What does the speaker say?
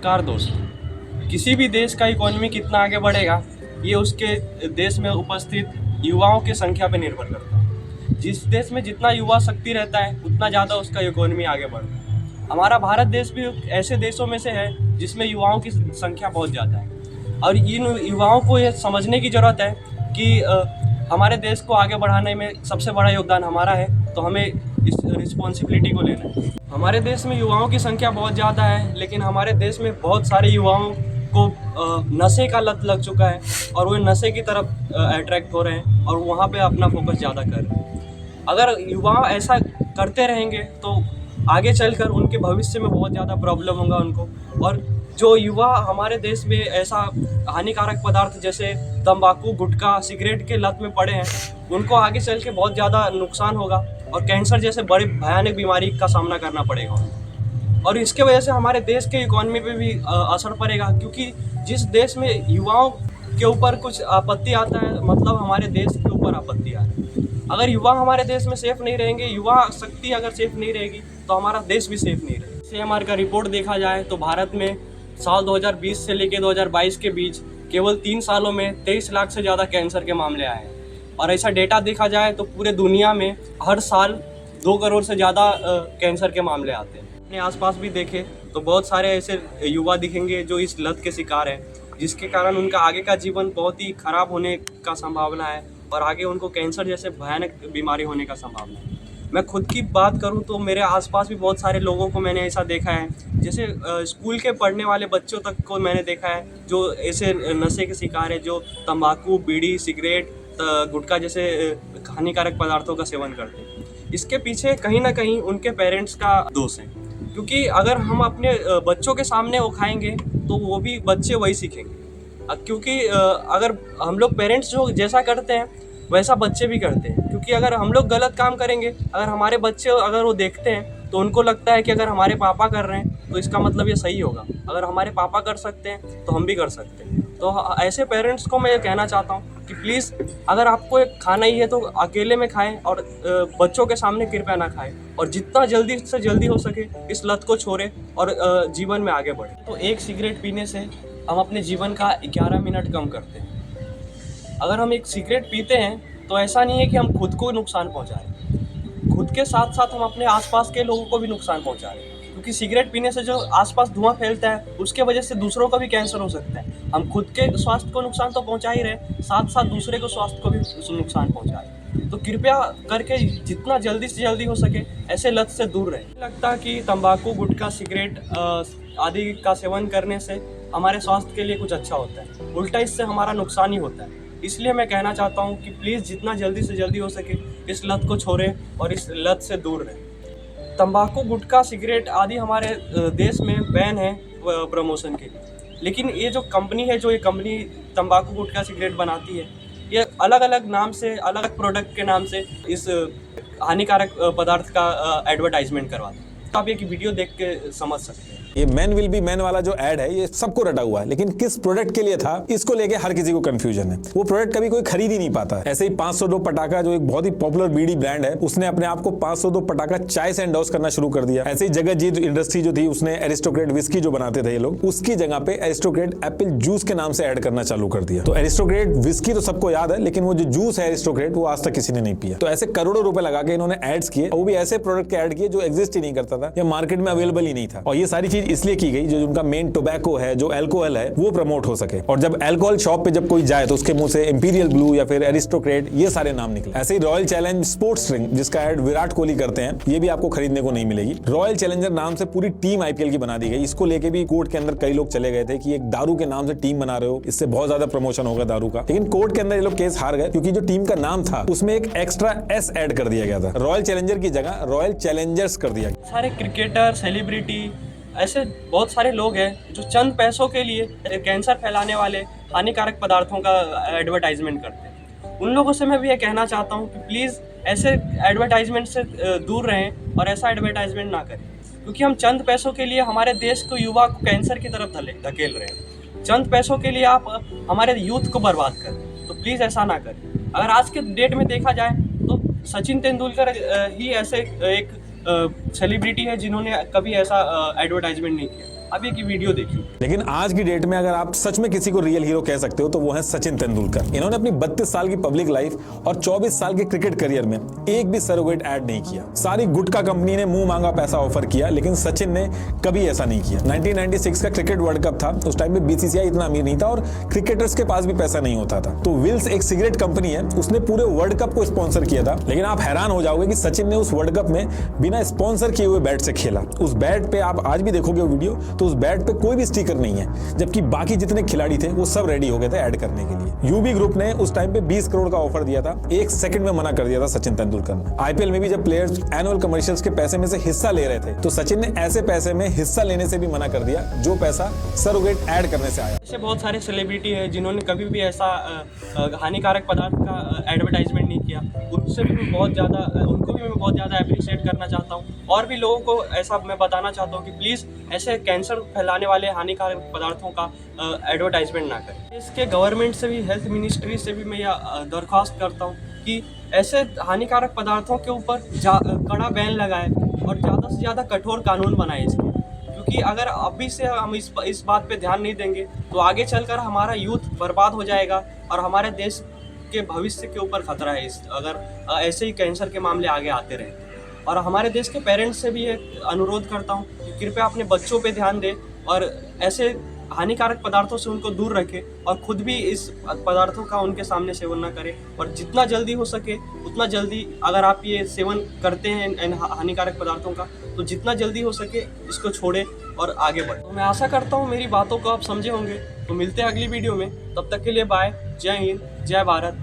नमस्कार दोस्तों। किसी भी देश का इकोनॉमी कितना आगे बढ़ेगा ये उसके देश में उपस्थित युवाओं की संख्या पर निर्भर करता है। जिस देश में जितना युवा शक्ति रहता है उतना ज़्यादा उसका इकोनॉमी आगे बढ़ता है। हमारा भारत देश भी ऐसे देशों में से है जिसमें युवाओं की संख्या बहुत ज़्यादा है और इन युवाओं को ये समझने की ज़रूरत है कि हमारे देश को आगे बढ़ाने में सबसे बड़ा योगदान हमारा है, तो हमें इस रिस्पॉन्सिबिलिटी को लेना है। हमारे देश में युवाओं की संख्या बहुत ज़्यादा है, लेकिन हमारे देश में बहुत सारे युवाओं को नशे का लत लग चुका है और वो नशे की तरफ अट्रैक्ट हो रहे हैं और वहाँ पे अपना फोकस ज़्यादा कर रहे हैं। अगर युवा ऐसा करते रहेंगे तो आगे चलकर उनके भविष्य में बहुत ज़्यादा प्रॉब्लम होगा उनको। और जो युवा हमारे देश में ऐसा हानिकारक पदार्थ जैसे तंबाकू, गुटखा, सिगरेट के लत में पड़े हैं, उनको आगे चल के बहुत ज़्यादा नुकसान होगा और कैंसर जैसे बड़ी भयानक बीमारी का सामना करना पड़ेगा। और इसके वजह से हमारे देश के इकोनॉमी पे भी असर पड़ेगा, क्योंकि जिस देश में युवाओं के ऊपर कुछ आपत्ति आता है मतलब हमारे देश के ऊपर आपत्ति आ रही है। अगर युवा हमारे देश में सेफ नहीं रहेंगे, युवा शक्ति अगर सेफ नहीं रहेगी तो हमारा देश भी सेफ नहीं रहेगा। CMR का रिपोर्ट देखा जाए तो भारत में साल 2020 से लेकर 2022 के बीच केवल 3 सालों में 23 लाख से ज़्यादा कैंसर के मामले आए हैं। और ऐसा डेटा देखा जाए तो पूरे दुनिया में हर साल 2 करोड़ से ज़्यादा कैंसर के मामले आते हैं। अपने आसपास भी देखें तो बहुत सारे ऐसे युवा दिखेंगे जो इस लत के शिकार हैं, जिसके कारण उनका आगे का जीवन बहुत ही खराब होने का संभावना है और आगे उनको कैंसर जैसे भयानक बीमारी होने का संभावना है। मैं खुद की बात करूं तो मेरे आसपास भी बहुत सारे लोगों को मैंने ऐसा देखा है, जैसे स्कूल के पढ़ने वाले बच्चों तक को मैंने देखा है जो ऐसे नशे के शिकार है, जो तंबाकू, बीड़ी, सिगरेट, गुटखा जैसे हानिकारक पदार्थों का सेवन करते हैं। इसके पीछे कहीं ना कहीं उनके पेरेंट्स का दोष है, क्योंकि अगर हम अपने बच्चों के सामने वो खाएंगे तो वो भी बच्चे वही सीखेंगे। क्योंकि अगर हम लोग पेरेंट्स जो जैसा करते हैं वैसा बच्चे भी करते हैं। क्योंकि अगर हम लोग गलत काम करेंगे, अगर हमारे बच्चे अगर वो देखते हैं तो उनको लगता है कि अगर हमारे पापा कर रहे हैं तो इसका मतलब ये सही होगा, अगर हमारे पापा कर सकते हैं तो हम भी कर सकते हैं। तो ऐसे पेरेंट्स को मैं ये कहना चाहता हूँ कि प्लीज़ अगर आपको एक खाना ही है तो अकेले में खाएं और बच्चों के सामने कृपया ना खाएं, और जितना जल्दी से जल्दी हो सके इस लत को छोड़ें और जीवन में आगे बढ़ें। तो एक सिगरेट पीने से हम अपने जीवन का 11 मिनट कम करते हैं। अगर हम एक सिगरेट पीते हैं तो ऐसा नहीं है कि हम खुद को नुकसान पहुंचा रहे हैं, खुद के साथ साथ हम अपने आसपास के लोगों को भी नुकसान पहुंचा रहे हैं। क्योंकि सिगरेट पीने से जो आसपास धुआं फैलता है उसके वजह से दूसरों का भी कैंसर हो सकता है। हम खुद के स्वास्थ्य को नुकसान तो पहुंचा ही रहे, साथ साथ दूसरे को स्वास्थ्य को भी नुकसान पहुंचा रहे। तो कृपया करके जितना जल्दी से जल्दी हो सके ऐसे लत से दूर रहें। लगता है कि तंबाकू, गुटखा, सिगरेट आदि का सेवन करने से हमारे स्वास्थ्य के लिए कुछ अच्छा होता है, उल्टा इससे हमारा नुकसान ही होता है। इसलिए मैं कहना चाहता हूँ कि प्लीज़ जितना जल्दी से जल्दी हो सके इस लत को छोड़ें और इस लत से दूर रहें। तंबाकू, गुटखा, सिगरेट आदि हमारे देश में बैन है प्रमोशन के लिए, लेकिन ये जो कंपनी है, जो ये कंपनी तंबाकू, गुटखा, सिगरेट बनाती है, ये अलग अलग नाम से, अलग अलग प्रोडक्ट के नाम से इस हानिकारक पदार्थ का एडवर्टाइजमेंट करवाते हैं। तो आप एक वीडियो देख के समझ सकते हैं। ये मैन विल बी मैन वाला जो ऐड है ये सबको रटा हुआ है, लेकिन किस प्रोडक्ट के लिए था इसको लेके हर किसी को कंफ्यूजन है। वो प्रोडक्ट कभी कोई खरीद ही नहीं पाता है। ऐसे ही 502 पटाखा जो एक बहुत ही पॉपुलर बीड़ी ब्रांड है, उसने अपने आप को 502 पटाखा चाय से एंडोर्स करना शुरू कर दिया। ऐसे ही जगतजीत इंडस्ट्री जो थी उसने एरिस्टोक्रेट विस्की जो बनाते थे ये लोग, उसकी जगह पे एरिस्टोक्रेट एप्पल जूस के नाम से ऐड करना चालू कर दिया। तो एरिस्टोक्रेट विस्की तो सबको याद है, लेकिन वो जो जूस है एरिस्टोक्रेट वो आज तक किसी ने नहीं पिया। तो ऐसे करोड़ों रुपए लगा के इन्होंने एड्स किए, वो भी ऐसे प्रोडक्ट के ऐड किए जो एग्जिस्ट ही नहीं करता था या मार्केट में अवेलेबल ही नहीं था। और ये सारी चीज इसलिए की गई जो उनका मेन टोबैको है, जो अल्कोहल है, वो प्रमोट हो सके। और जब अल्कोहल शॉप पे जब कोई जाए तो उसके मुंह से इंपीरियल ब्लू या फिर एरिस्टोक्रेट ये सारे नाम निकले। ऐसे ही रॉयल चैलेंज स्पोर्ट्स ड्रिंक जिसका ऐड विराट कोहली करते हैं, ये भी आपको खरीदने को नहीं मिलेगी। रॉयल चैलेंजर नाम से पूरी टीम IPL की बना दी गई। इसको लेके भी कोर्ट के अंदर कई लोग चले गए थे कि एक दारू के नाम से टीम बना रहे हो, इससे बहुत ज्यादा प्रमोशन होगा दारू का। लेकिन कोर्ट के अंदर ये लोग केस हार गए, क्योंकि जो टीम का नाम था उसमें एक एक्स्ट्रा S ऐड कर दिया गया था। रॉयल चैलेंजर की जगह रॉयल चैलेंजर्स कर दिया गया। सारे क्रिकेटर, सेलिब्रिटी, ऐसे बहुत सारे लोग हैं जो चंद पैसों के लिए कैंसर फैलाने वाले हानिकारक पदार्थों का एडवर्टाइजमेंट करते हैं। उन लोगों से मैं भी ये कहना चाहता हूँ कि प्लीज़ ऐसे एडवर्टाइजमेंट से दूर रहें और ऐसा एडवर्टाइजमेंट ना करें, क्योंकि हम चंद पैसों के लिए हमारे देश को, युवा को कैंसर की तरफ धकेल रहे हैं। चंद पैसों के लिए आप हमारे यूथ को बर्बाद करें, तो प्लीज़ ऐसा ना करें। अगर आज के डेट में देखा जाए तो सचिन तेंदुलकर ही ऐसे एक सेलिब्रिटी है जिन्होंने कभी ऐसा एडवर्टाइजमेंट नहीं किया। आप एक वीडियो देखिए। लेकिन आज की डेट में अगर आप सच में किसी को रियल हीरो कह सकते हो तो वो है सचिन तेंदुलकर। इन्होंने अपनी 32 साल की पब्लिक लाइफ और 24 साल के क्रिकेट करियर में एक भी सरोगेट ऐड नहीं किया। सारी गुटखा कंपनी ने मुंह मांगा पैसा ऑफर किया, लेकिन सचिन ने कभी ऐसा नहीं किया। 1996 का क्रिकेट वर्ल्ड कप था, उस टाइम पे बीसीसीआई इतना अमीर नहीं था और क्रिकेटर्स के पास भी पैसा नहीं होता था। तो विल्स एक सिगरेट कंपनी है, उसने पूरे वर्ल्ड कप को स्पॉन्सर किया था। लेकिन आप हैरान हो जाओगे कि सचिन ने उस वर्ल्ड कप में बिना स्पॉन्सर किए हुए बैट से खेला। उस बैट पे आप आज भी देखोगे वीडियो तो उस बैट पे कोई भी स्टिकर नहीं है, जबकि बाकी जितने खिलाड़ी थे वो सब रेडी हो गए थे ऐड करने के लिए। यूबी ग्रुप ने उस टाइम पे 20 करोड़ का ऑफर दिया था, 1 सेकंड में मना कर दिया था सचिन तेंदुलकर ने। आईपीएल में भी जब प्लेयर्स एनुअल कमर्शियल्स के पैसे में से हिस्सा ले रहे थे तो सचिन ने ऐसे पैसे में हिस्सा लेने से भी मना कर दिया जो पैसा सरोगेट ऐड करने से आया। ऐसे बहुत सारे सेलिब्रिटी हैं जिन्होंने कभी भी ऐसा हानिकारक पदार्थ का एडवर्टाइजमेंट नहीं किया। उनसे भी मैं बहुत ज़्यादा उनको भी मैं बहुत ज़्यादा अप्रिशिएट करना चाहता हूँ। और भी लोगों को ऐसा मैं बताना चाहता हूँ कि प्लीज़ ऐसे कैंसर फैलाने वाले हानिकारक पदार्थों का एडवर्टाइजमेंट ना करें। इसके गवर्नमेंट से भी, हेल्थ मिनिस्ट्री से भी मैं यह दरख्वास्त करता हूँ कि ऐसे हानिकारक पदार्थों के ऊपर कड़ा बैन लगाए और ज़्यादा से ज़्यादा कठोर कानून बनाए इसके। क्योंकि अगर अभी से हम इस बात पे ध्यान नहीं देंगे तो आगे चलकर हमारा यूथ बर्बाद हो जाएगा और हमारे देश के भविष्य के ऊपर खतरा है अगर ऐसे ही कैंसर के मामले आगे आते रहे। और हमारे देश के पेरेंट्स से भी एक अनुरोध करता हूँ कि कृपया अपने बच्चों पे ध्यान दें और ऐसे हानिकारक पदार्थों से उनको दूर रखें और खुद भी इस पदार्थों का उनके सामने सेवन ना करें। और जितना जल्दी हो सके उतना जल्दी अगर आप ये सेवन करते हैं इन हानिकारक पदार्थों का तो जितना जल्दी हो सके इसको छोड़ें और आगे बढ़ें। तो मैं आशा करता हूँ मेरी बातों को आप समझे होंगे। तो मिलते हैं अगली वीडियो में, तब तक के लिए बाय। जय हिंद, जय भारत।